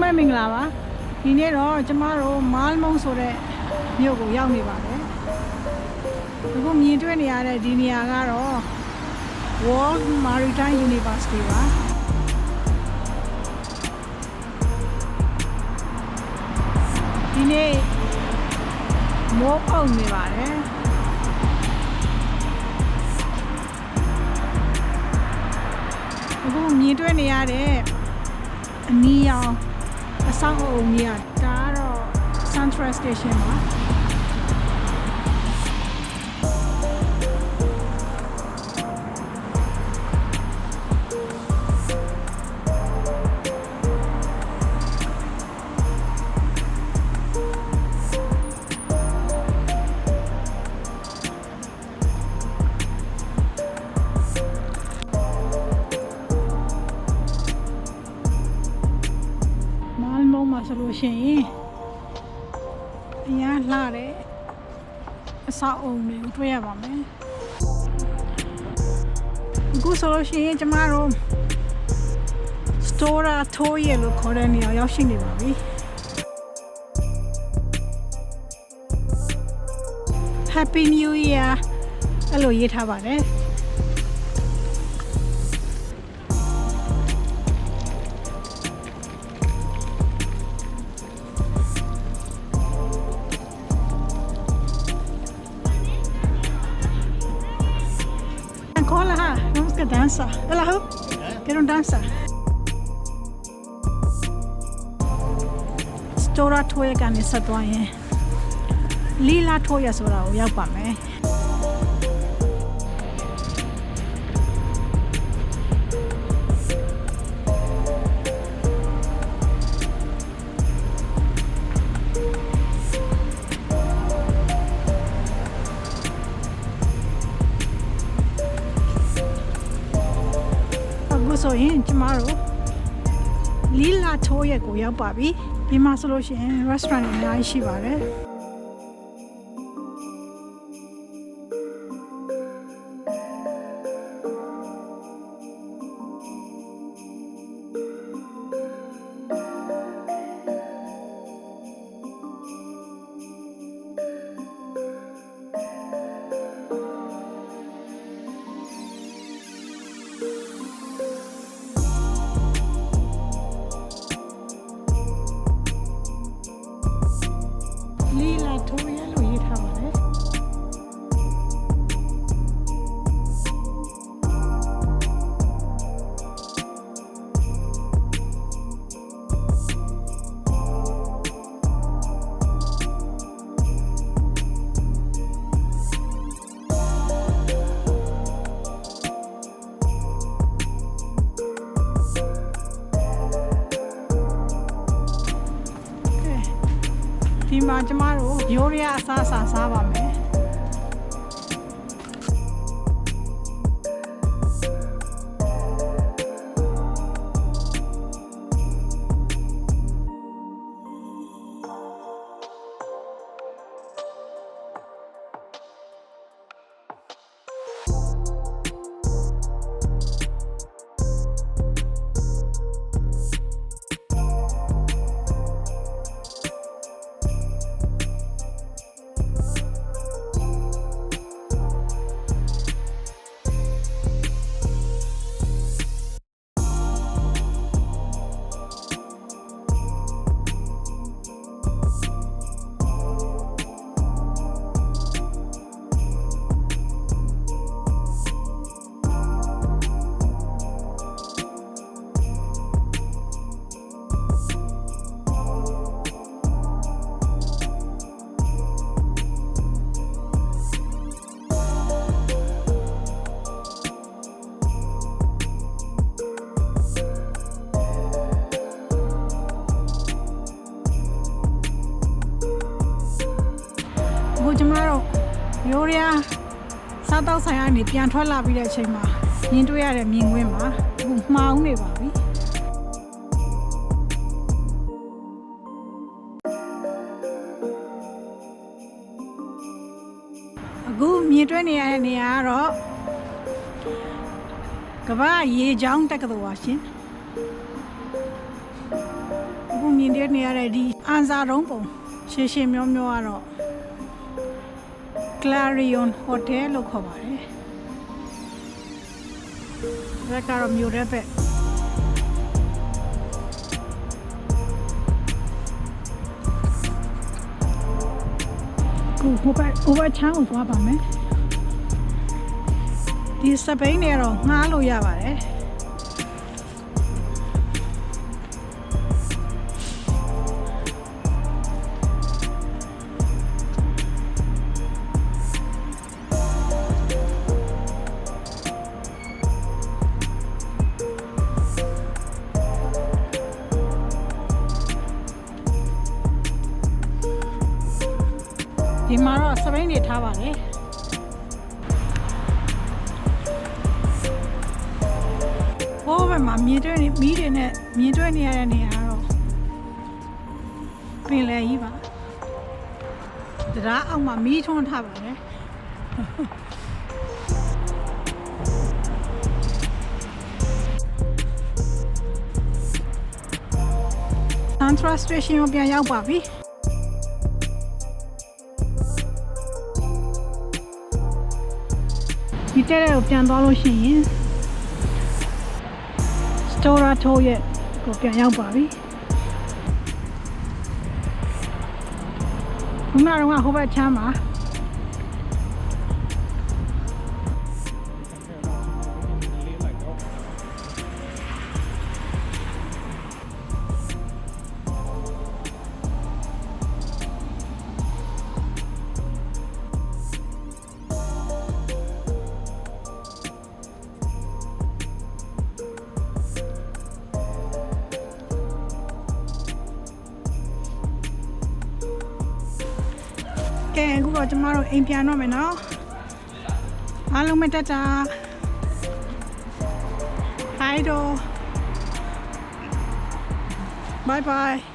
မဲမင်္ဂလာပါဒီနေ့တော့ကျမတို့မာလမုံဆိုတဲ့မြို့ကိုရောက်နေပါတယ်အခုမြင်တွေ့နေရတဲ့ဒီနေရာကတော့ World Maritime University ပါဒီနေ့မိုးအုံနေပါတယ်အခုမြင်တွေ့နေရတဲ့အနီးအောင်အဆောက်အအုံကြီးဒါကတော့ Central Station ပါဆိုလို့ရှိရင်အများလှတဲ့အဆောက်အုံတွေကိုတွေ့ရပါမယ်အခုဆိုလို့ရှိရင်ကျမတို့ Stortorget လို့ခေါ်တဲ့နေရာရောက်ရှိနေပါပြီ Happy New Year အဲ့လိုရေးထားပါတယ်Hola, vamos que danza. Hola, quiero danza. Stortorget ကနေဆက်သွားရင်လီလာထိုးရဆိုတာကိုရောက်ပါမယ်ဆိုရင်ကျမတို့လီလာထိုးရက်ကိုရောက်ပါပြီဒီမှာဆိုလို့ရှိရင် restaurant တွေအများကြီးရှိပါတယ်ဒီမှာကျမတို့ရိုးရအစားစားပါမယ်ကျမတို့ရိုးရစားတောက်ဆိုင်ကနေပြန်ထွက်လာပြီးတဲ့အချိန်မှာမြင်တွေ့ရတဲ့မြင်ကွင်းမှာအခုမှောင်နေပါပြီအခုမြင်တွေ့နေရတဲ့နေရာကတော့ကမ္ဘာရေချောင်းတက္ကသိုလ်ပါရှင်အခုမြ မြင်တွေ့နေရတဲ့ဒီအန်စာတုံးပုံရှင်းရှင်းမျောကတော့ Clarion Hotel လို့ခေါ်ပါတယ်။ဒါကတော့မြို့ရဲ့ဘက်ဟိုဘက်ချမ်းကိုသွားပါမယ်။ဒီစပိန်တွေတော့ငှားလို့ရပါတယ်။ဒီမှာတော့စပိန်တွေထားပါတယ်ဟိုဘက်မှာမြင်တွေ့နေမီးတွေနဲ့မြင်တွေ့နေရတဲ့နေရာတော့ပင်လယ်ကြီးပါတရားအောက်မှာမီးထွန်းထားပါတယ်Central Station ကိုပြန်ရောက်ပါပြီဒီတဲ့ကိုပြန်သွားလို့ရှိရင် Stortorget ကိုပြန်ရောက်ပါပြီခုနကတော့ဟိုဘက်ချမ်းပါကဲအခုတော့ကျမတို့အိမ်ပြန်တော့မယ်နော်အားလုံးပဲတက်တာဘိုင်တော့ bye bye